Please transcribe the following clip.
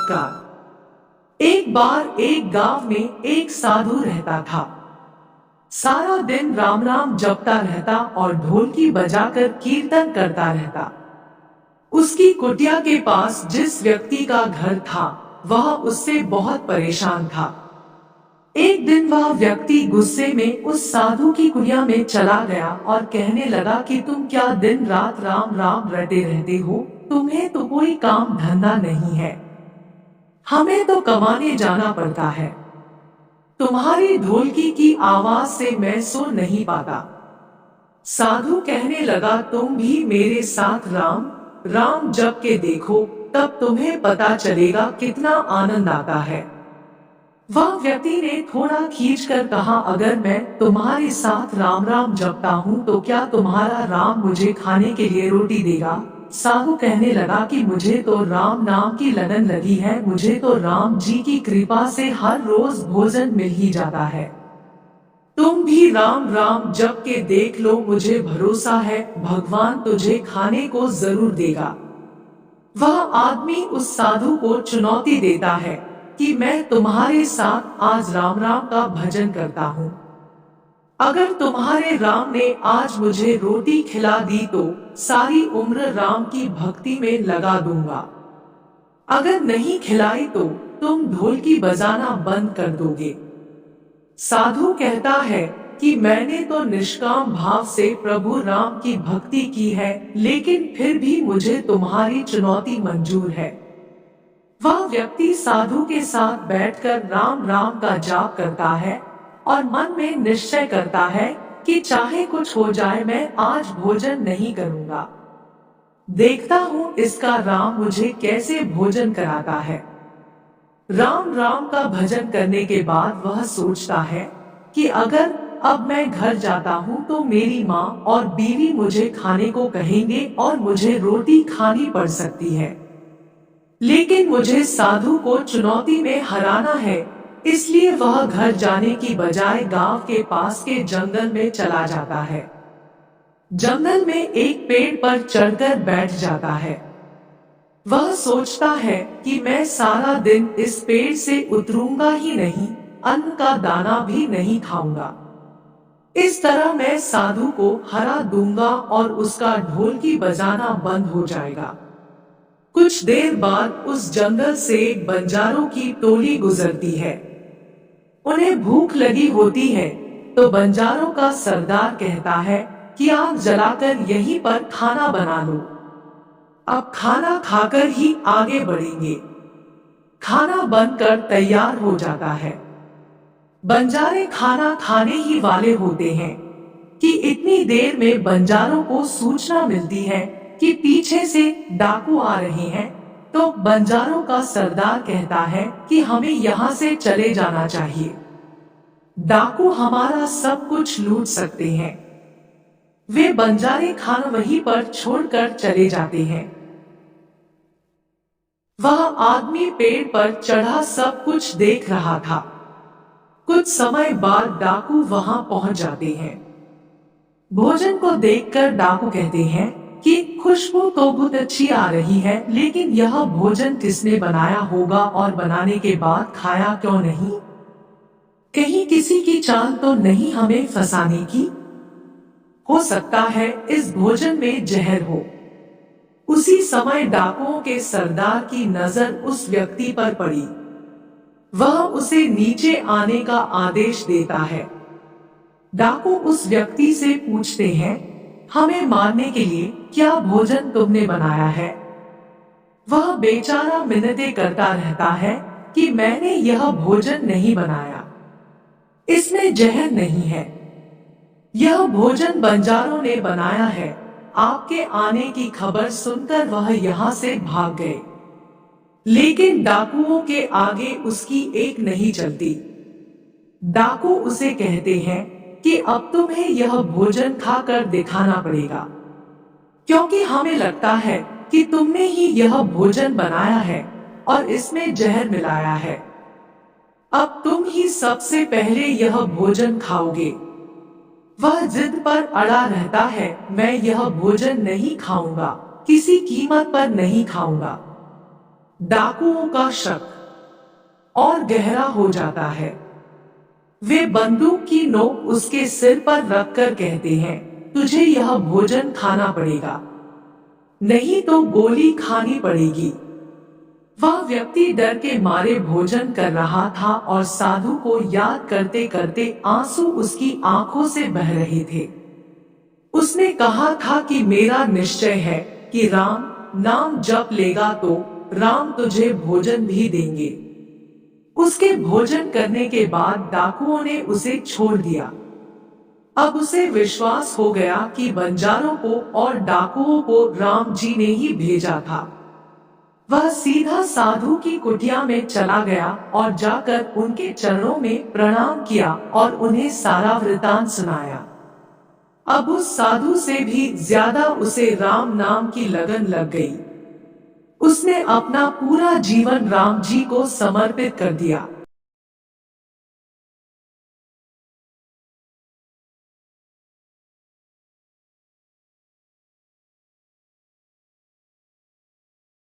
चमत्कार। एक बार एक गांव में एक साधु रहता था। सारा दिन राम राम जपता रहता और ढोलकी बजाकर कीर्तन करता रहता। उसकी कुटिया के पास जिस व्यक्ति का घर था, वह उससे बहुत परेशान था। एक दिन वह व्यक्ति गुस्से में उस साधु की कुटिया में चला गया और कहने लगा कि तुम क्या दिन रात राम राम रटे रहते हो? तुम्हें तो कोई काम धंधा नहीं है। हमें तो कमाने जाना पड़ता है। तुम्हारी ढोलकी की आवाज से मैं सो नहीं पाता। साधु कहने लगा, तुम भी मेरे साथ राम राम जप के देखो, तब तुम्हें पता चलेगा कितना आनंद आता है। वह व्यक्ति ने थोड़ा खींचकर कहा, अगर मैं तुम्हारे साथ राम राम जपता हूँ तो क्या तुम्हारा राम मुझे खाने के लिए रोटी देगा? साधु कहने लगा कि मुझे तो राम नाम की लगन लगी है, मुझे तो राम जी की कृपा से हर रोज भोजन मिल ही जाता है। तुम भी राम राम जप के देख लो, मुझे भरोसा है भगवान तुझे खाने को जरूर देगा। वह आदमी उस साधु को चुनौती देता है कि मैं तुम्हारे साथ आज राम राम का भजन करता हूँ। अगर तुम्हारे राम ने आज मुझे रोटी खिला दी तो सारी उम्र राम की भक्ति में लगा दूंगा। अगर नहीं खिलाई तो तुम ढोलकी बजाना बंद कर दोगे। साधु कहता है कि मैंने तो निष्काम भाव से प्रभु राम की भक्ति की है, लेकिन फिर भी मुझे तुम्हारी चुनौती मंजूर है। वह व्यक्ति साधु के साथ बैठकर राम राम का जाप करता है और मन में निश्चय करता है कि चाहे कुछ हो जाए मैं आज भोजन नहीं करूंगा। देखता हूँ इसका राम मुझे कैसे भोजन कराता है। राम राम का भजन करने के बाद वह सोचता है कि अगर अब मैं घर जाता हूँ तो मेरी माँ और बीवी मुझे खाने को कहेंगे और मुझे रोटी खानी पड़ सकती है। लेकिन मुझे साधु को चुनौती में हराना है, इसलिए वह घर जाने की बजाय गांव के पास के जंगल में चला जाता है। जंगल में एक पेड़ पर चढ़कर बैठ जाता है। वह सोचता है कि मैं सारा दिन इस पेड़ से उतरूंगा ही नहीं, अन्न का दाना भी नहीं खाऊंगा। इस तरह मैं साधु को हरा दूंगा और उसका ढोलकी बजाना बंद हो जाएगा। कुछ देर बाद उस जंगल से बंजारों की टोली गुजरती है। उन्हें भूख लगी होती है तो बंजारों का सरदार कहता है कि आग जलाकर यहीं पर खाना बना लो। अब खाना खाकर ही आगे बढ़ेंगे। खाना बनकर तैयार हो जाता है। बंजारे खाना खाने ही वाले होते हैं कि इतनी देर में बंजारों को सूचना मिलती है कि पीछे से डाकू आ रहे हैं। तो बंजारों का सरदार कहता है कि हमें यहाँ से चले जाना चाहिए। डाकू हमारा सब कुछ लूट सकते हैं। वे बंजारे खाना वहीं पर छोड़कर चले जाते हैं। वह आदमी पेड़ पर चढ़ा सब कुछ देख रहा था। कुछ समय बाद डाकू वहां पहुंच जाते हैं। भोजन को देखकर डाकू कहते हैं कि खुशबू तो बहुत अच्छी आ रही है, लेकिन यह भोजन किसने बनाया होगा और बनाने के बाद खाया क्यों नहीं? कहीं किसी की चाल तो नहीं हमें फंसाने की? हो सकता है इस भोजन में जहर हो। उसी समय डाकुओं के सरदार की नजर उस व्यक्ति पर पड़ी। वह उसे नीचे आने का आदेश देता है। डाकू उस व्यक्ति से पूछते हैं, हमें मारने के लिए क्या भोजन तुमने बनाया है? वह बेचारा मिन्नतें करता रहता है कि मैंने यह भोजन नहीं बनाया, इसमें जहर नहीं है, यह भोजन बंजारों ने बनाया है। आपके आने की खबर सुनकर वह यहाँ से भाग गए, लेकिन डाकुओं के आगे उसकी एक नहीं चलती। डाकू उसे कहते हैं कि अब तुम्हें यह भोजन खाकर दिखाना पड़ेगा, क्योंकि हमें लगता है कि तुमने ही यह भोजन बनाया है और इसमें जहर मिलाया है। अब तुम ही सबसे पहले यह भोजन खाओगे। वह जिद पर अड़ा रहता है, मैं यह भोजन नहीं खाऊंगा, किसी कीमत पर नहीं खाऊंगा। डाकुओं का शक और गहरा हो जाता है। वे बंदूक की नोक उसके सिर पर रखकर कहते हैं, तुझे यह भोजन खाना पड़ेगा, नहीं तो गोली खानी पड़ेगी। वह व्यक्ति डर के मारे भोजन कर रहा था और साधु को याद करते करते आंसू उसकी आंखों से बह रहे थे। उसने कहा था कि मेरा निश्चय है कि राम नाम जप लेगा तो राम तुझे भोजन भी देंगे। उसके भोजन करने के बाद डाकुओं ने उसे छोड़ दिया। अब उसे विश्वास हो गया कि बंजारों को और डाकुओं को राम जी ने ही भेजा था। वह सीधा साधु की कुटिया में चला गया और जाकर उनके चरणों में प्रणाम किया और उन्हें सारा वृतांत सुनाया। अब उस साधु से भी ज्यादा उसे राम नाम की लगन लग गई। उसने अपना पूरा जीवन राम जी को समर्पित कर दिया।